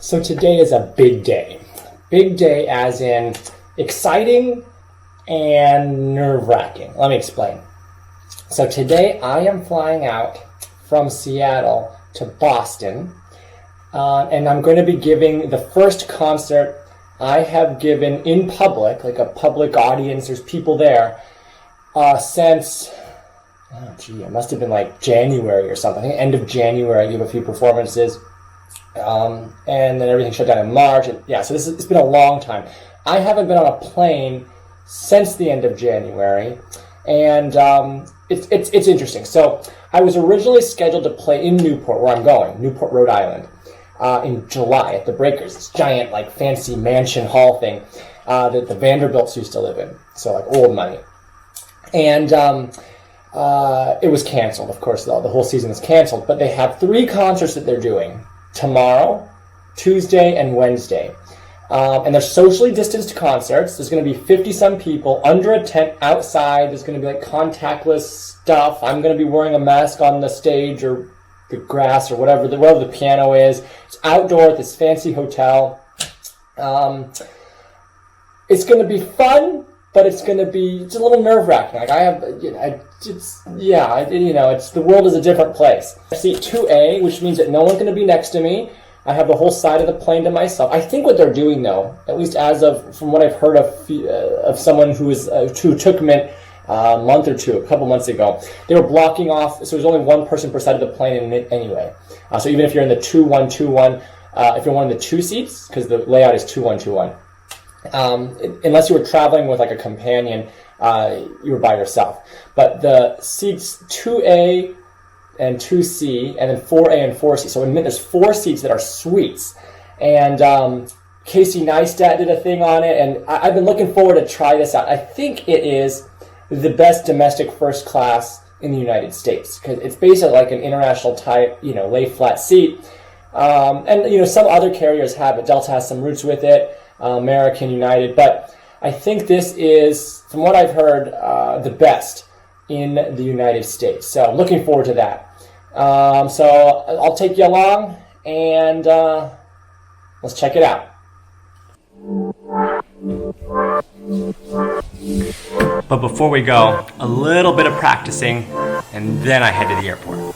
So today is a big day. Big day as in exciting and nerve-wracking. Let me explain. So today I am flying out from Seattle to Boston, and I'm going to be giving the first concert I have given in public, like a public audience, there's people there, since, it must have been like January or something. I think end of January I gave a few performances. And then everything shut down in March. And yeah, so it's been a long time. I haven't been on a plane since the end of January, and it's interesting. So I was originally scheduled to play in Newport, where I'm going, Newport, Rhode Island, in July at the Breakers, this giant, like, fancy mansion hall thing that the Vanderbilts used to live in. So, like, old money. And it was canceled, of course. The whole season was canceled. But they have 3 concerts that they're doing. Tomorrow, Tuesday, and Wednesday. And they're socially distanced concerts. There's going to be 50-some people under a tent outside. There's going to be like contactless stuff. I'm going to be wearing a mask on the stage or the grass or wherever the piano is. It's outdoor at this fancy hotel. It's going to be fun, but it's a little nerve-wracking. Like it's the world is a different place. Seat 2A, which means that no one's going to be next to me. I have the whole side of the plane to myself. I think what they're doing, though, at least from what I've heard of someone who took Mint a month or two, a couple months ago, they were blocking off, so there's only one person per side of the plane in it anyway. So even if you're in the 2-1-2-1, if you're one of the 2 seats, because the layout is 2-1-2-1, unless you were traveling with like a companion, you were by yourself. But the seats 2A and 2C, and then 4A and 4C. So in Mint, there's 4 seats that are suites. And Casey Neistat did a thing on it, and I've been looking forward to try this out. I think it is the best domestic first class in the United States, because it's basically like an international type, lay flat seat. And some other carriers have it. Delta has some roots with it. American, United, but I think this is, from what I've heard, the best in the United States. So I'm looking forward to that. So I'll take you along, and let's check it out. But before we go, a little bit of practicing, and then I head to the airport.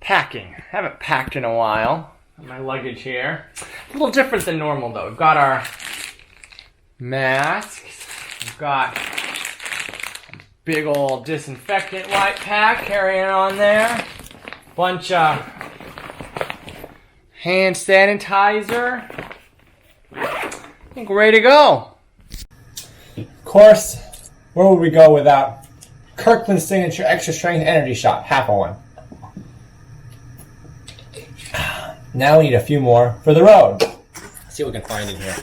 Packing. I haven't packed in a while. My luggage here. A little different than normal though. We've got our masks. We've got a big old disinfectant wipe pack carrying on there. Bunch of hand sanitizer. I think we're ready to go. Of course, where would we go without Kirkland's signature extra strength energy shot, half a one. Now we need a few more for the road. Let's see what we can find in here.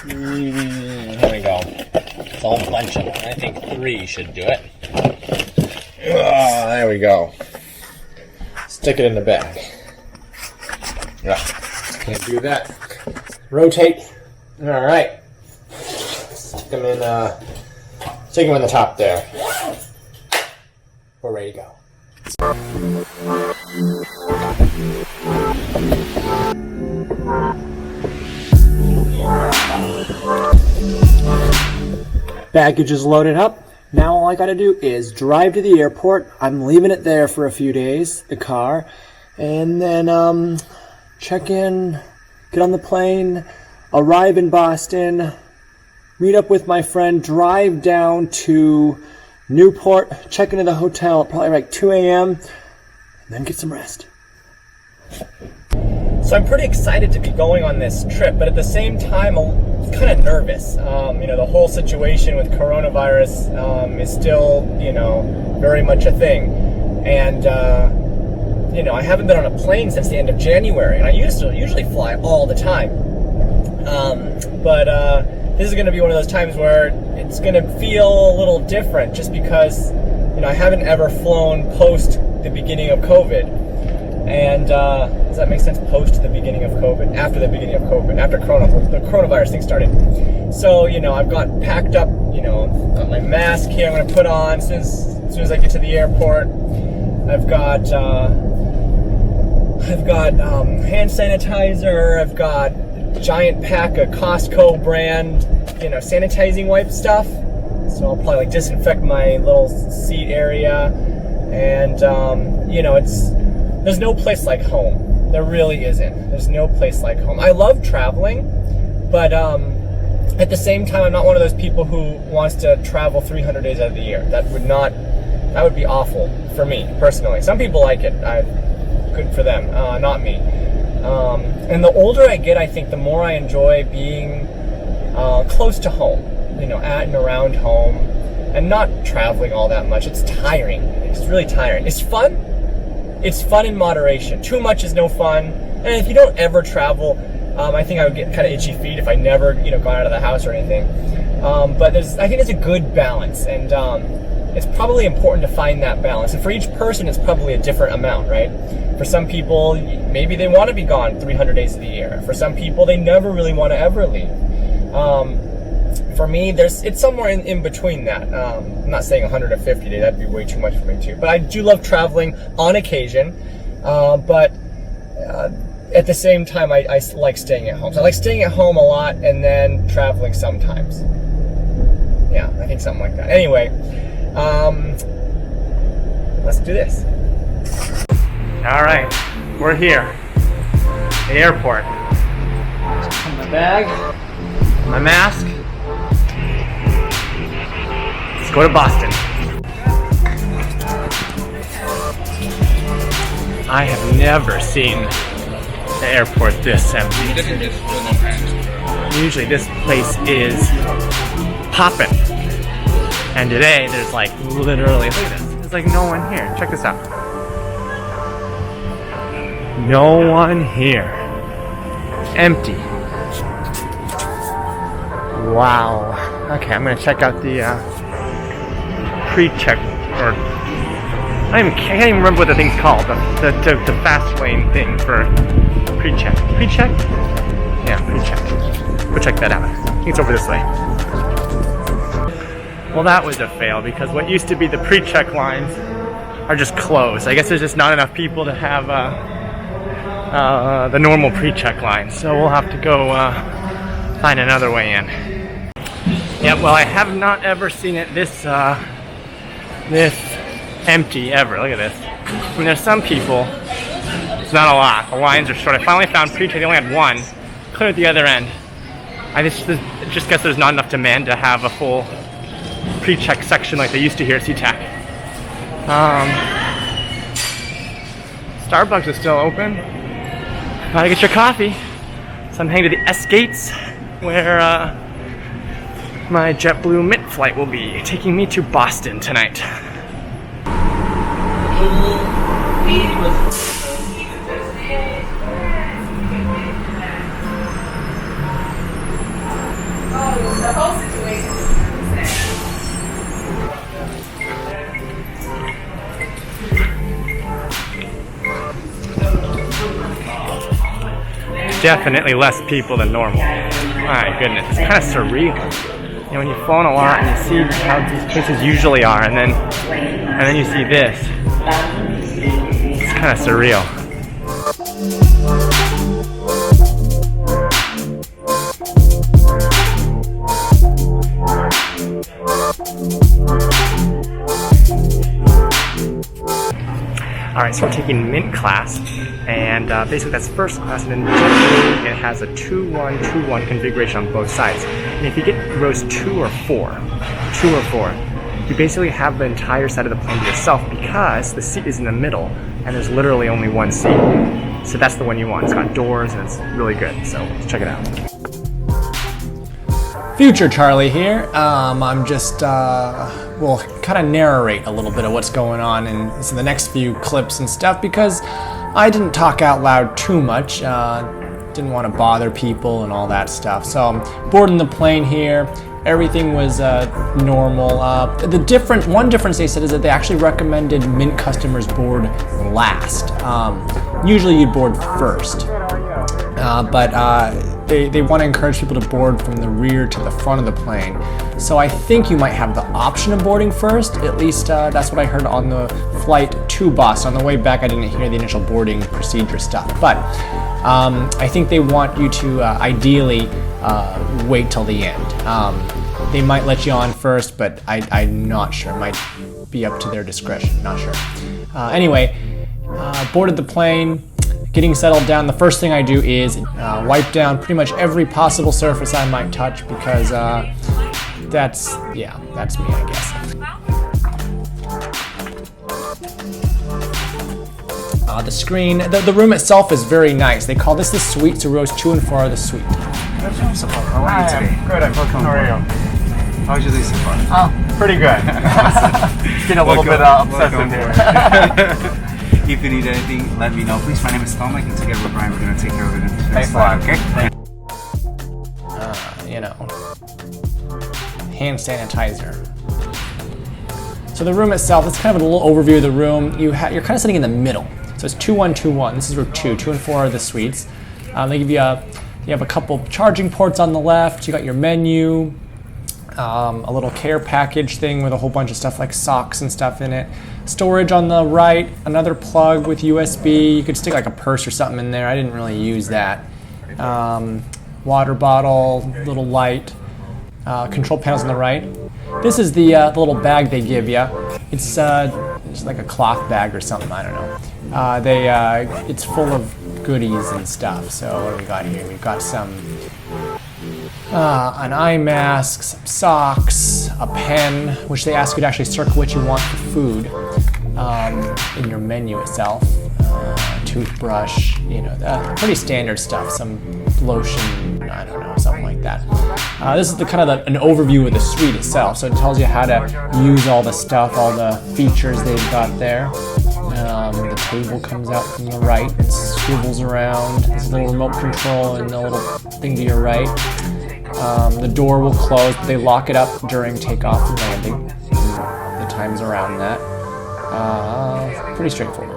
Here we go. It's a whole bunch of them. I think 3 should do it. There we go. Stick it in the bag. Can't do that. Rotate. All right. Stick them in the top there. We're ready to go. Baggage is loaded up. Now all I gotta do is drive to the airport. I'm leaving it there for a few days, the car, and then check in, get on the plane, arrive in Boston, meet up with my friend, drive down to Newport, check into the hotel at probably like 2 a.m., and then get some rest. So I'm pretty excited to be going on this trip, but at the same time, I'm kind of nervous. The whole situation with coronavirus is still, very much a thing. And, I haven't been on a plane since the end of January, and I usually fly all the time. But this is going to be one of those times where it's going to feel a little different, just because, I haven't ever flown post the beginning of COVID. And does that make sense? Post the beginning of COVID? After the beginning of COVID, after the coronavirus thing started. So, I've got packed up, got my mask here I'm going to put on as soon as I get to the airport. I've got hand sanitizer. I've got a giant pack of Costco brand, sanitizing wipe stuff. So I'll probably disinfect my little seat area. And, there's no place like home. There really isn't. There's no place like home. I love traveling, but at the same time, I'm not one of those people who wants to travel 300 days out of the year. That would be awful for me, personally. Some people like it. Good for them, not me. And the older I get, I think the more I enjoy being close to home, at and around home, and not traveling all that much. It's tiring. It's really tiring. It's fun. It's fun in moderation. Too much is no fun. And if you don't ever travel, I think I would get kind of itchy feet if I never, gone out of the house or anything. But I think there's a good balance, and it's probably important to find that balance. And for each person, it's probably a different amount, right? For some people, maybe they want to be gone 300 days of the year. For some people, they never really want to ever leave. For me, it's somewhere in between that. I'm not saying 150 days, that'd be way too much for me too. But I do love traveling on occasion, but at the same time, I like staying at home. So I like staying at home a lot and then traveling sometimes. Yeah, I think something like that. Anyway, let's do this. All right, we're here, the airport. My bag, my mask. Let's go to Boston. I have never seen the airport this empty. Usually this place is popping. And today there's literally, look at this. There's no one here. Check this out. No one here. Empty. Wow. Okay, I'm gonna check out the pre-check, or I can't even remember what the thing's called. The fast lane thing for pre-check. Pre-check? Yeah, pre-check. Go check that out. I think it's over this way. Well, that was a fail, because what used to be the pre-check lines are just closed. I guess there's just not enough people to have the normal pre-check line, so we'll have to go find another way in. Yeah, well, I have not ever seen it this empty ever. Look at this. I mean, there's some people. It's not a lot. The lines are short. I finally found pre-check. They only had one. Clear at the other end. I just guess there's not enough demand to have a full pre-check section like they used to here at SeaTac. Starbucks is still open. Gotta get your coffee. So I'm heading to the S gates, where my JetBlue Mint flight will be taking me to Boston tonight. The whole situation is Definitely less people than normal. My goodness, it's kind of surreal. When you've flown a lot and you see how these places usually are, and then you see this, it's kind of surreal. Alright, so we're taking Mint class, and basically that's first class, and then JetBlue, it has a 2-1-2-1 configuration on both sides. And if you get rows 2 or 4, you basically have the entire side of the plane to yourself, because the seat is in the middle, and there's literally only one seat. So that's the one you want. It's got doors and it's really good. So let's check it out. Future Charlie here. I'm just, will kind of narrate a little bit of what's going on in the next few clips and stuff because I didn't talk out loud too much. Didn't want to bother people and all that stuff. So I'm boarding the plane here. Everything was normal. One difference they said is that they actually recommended Mint customers board last. Usually you'd board first. But they want to encourage people to board from the rear to the front of the plane. So I think you might have the option of boarding first. At least that's what I heard on the flight to Boston. On the way back, I didn't hear the initial boarding procedure stuff. But I think they want you to ideally wait till the end. They might let you on first, but I'm not sure. It might be up to their discretion. Not sure. Anyway, boarded the plane. Getting settled down, the first thing I do is wipe down pretty much every possible surface I might touch because that's me, I guess. The screen, the room itself is very nice. They call this the suite, so rows 2 and 4 are the suite. How are you today? Good, welcome. How are you? How's your day so far? Oh, pretty good. It's been a little bit obsessive here. If you need anything, let me know. Please, my name is Tom. I can take care of Brian. We're going to take care of it in the Thanks next slide, okay? Hand sanitizer. So the room itself, it's kind of a little overview of the room. You're kind of sitting in the middle. So it's 2121. This is row 2. 2 and 4 are the suites. They give you you have a couple charging ports on the left. You got your menu, a little care package thing with a whole bunch of stuff like socks and stuff in it. Storage on the right, another plug with USB. You could stick like a purse or something in there. I didn't really use that. Water bottle, little light, control panels on the right. This is the little bag they give you. It's like a cloth bag or something, I don't know. It's full of goodies and stuff. So what do we got here? We've got some an eye mask, some socks, a pen, which they ask you to actually circle what you want for food in your menu itself. Toothbrush, pretty standard stuff. Some lotion, I don't know, something like that. This is an overview of the suite itself. So it tells you how to use all the stuff, all the features they've got there. The table comes out from the right and swivels around. There's a little remote control and a little thing to your right. The door will close, but they lock it up during takeoff and landing. The time's around that. Pretty straightforward.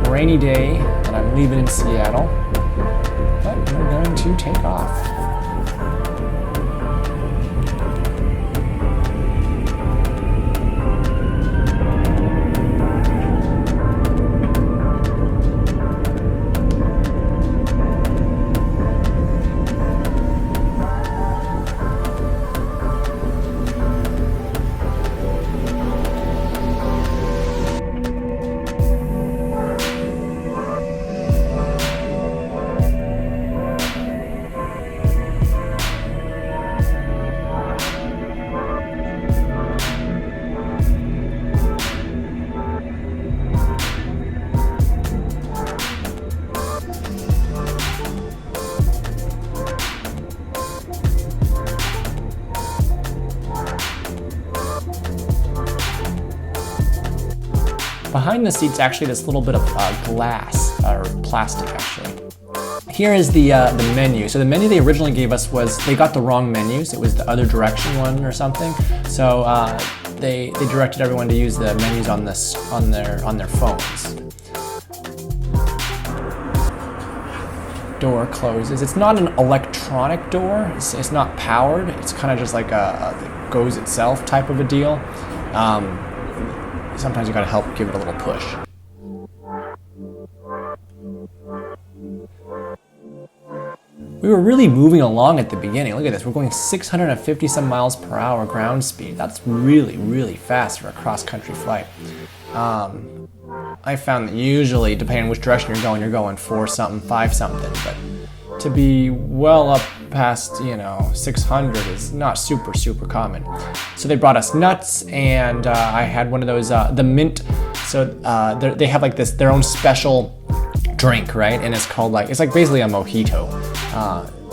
Rainy day, and I'm leaving in Seattle, but we're going to take off. Behind the seat's actually this little bit of glass, or plastic actually. Here is the menu. So the menu they originally gave us they got the wrong menus. It was the other direction one or something. So they directed everyone to use the menus on their phones. Door closes. It's not an electronic door. It's not powered. It's kind of just like a goes itself type of a deal. Sometimes you gotta help give it a little push. We were really moving along at the beginning. Look at this, we're going 650 some miles per hour ground speed. That's really, really fast for a cross-country flight. I found that usually, depending on which direction you're going 4 something, 5 something, but to be well up past, 600 is not super common. So they brought us nuts, and I had one of those, the mint. So they have like their own special drink, right? And it's called it's like basically a mojito,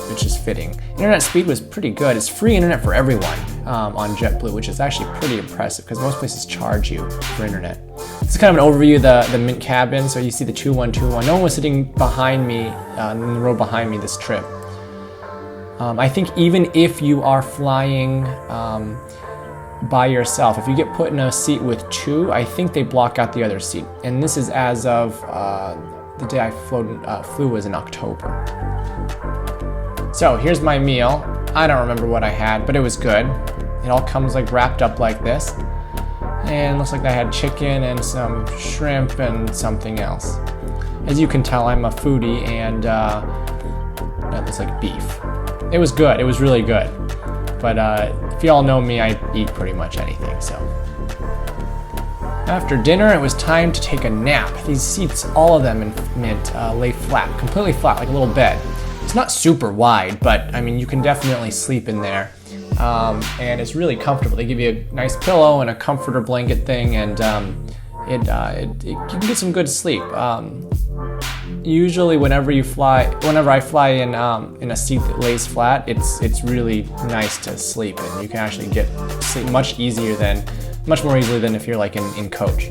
which is fitting. Internet speed was pretty good. It's free internet for everyone on JetBlue, which is actually pretty impressive because most places charge you for internet. This is kind of an overview of the Mint cabin. So you see the 2121. No one was sitting behind me, in the row behind me this trip. I think even if you are flying by yourself, if you get put in a seat with 2, I think they block out the other seat. And this is as of the day I flew was in October. So here's my meal. I don't remember what I had, but it was good. It all comes wrapped up like this. And looks like I had chicken and some shrimp and something else. As you can tell, I'm a foodie, and that looks like beef. It was good. It was really good. But if you all know me, I eat pretty much anything, so. After dinner, it was time to take a nap. These seats, all of them in Mint, lay flat, completely flat, like a little bed. It's not super wide, but I mean, you can definitely sleep in there. And it's really comfortable. They give you a nice pillow and a comforter blanket thing, and you can get some good sleep. Usually, whenever I fly in a seat that lays flat, it's really nice to sleep, and you can actually get sleep much more easily than if you're in coach.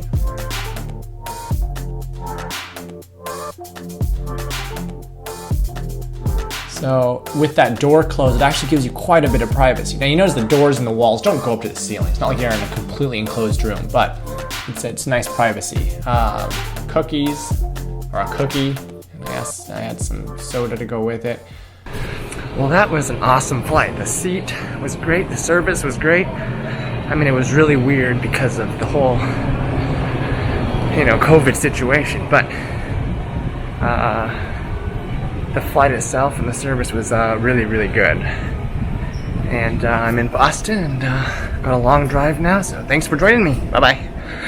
So with that door closed, it actually gives you quite a bit of privacy. Now you notice the doors and the walls don't go up to the ceiling. It's not like you're in a completely enclosed room, but it's nice privacy. Cookies, or a cookie, and I had some soda to go with it. Well, that was an awesome flight. The seat was great, the service was great. I mean, it was really weird because of the whole, COVID situation, but the flight itself and the service was really good. And I'm in Boston, and got a long drive now, so thanks for joining me. Bye-bye.